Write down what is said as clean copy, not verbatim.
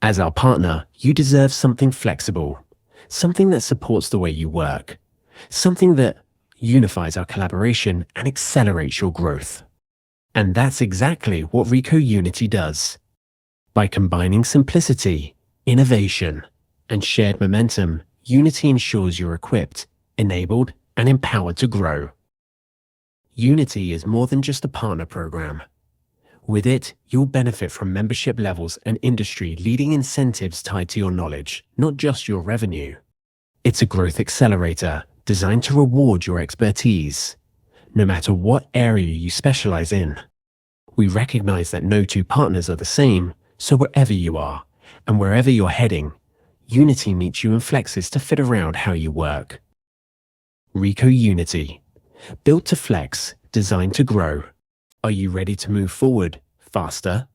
As our partner, you deserve something flexible, something that supports the way you work, something that unifies our collaboration and accelerates your growth. And that's exactly what Ricoh Unity does. By combining simplicity, innovation, and shared momentum, Unity ensures you're equipped, enabled, and empowered to grow. Unity is more than just a partner program. With it, you'll benefit from membership levels and industry-leading incentives tied to your knowledge, not just your revenue. It's a growth accelerator designed to reward your expertise, no matter what area you specialize in. We recognize that no two partners are the same, so wherever you are, and wherever you're heading, Unity meets you and flexes to fit around how you work. Ricoh Unity. Built to flex, designed to grow. Are you ready to move forward faster,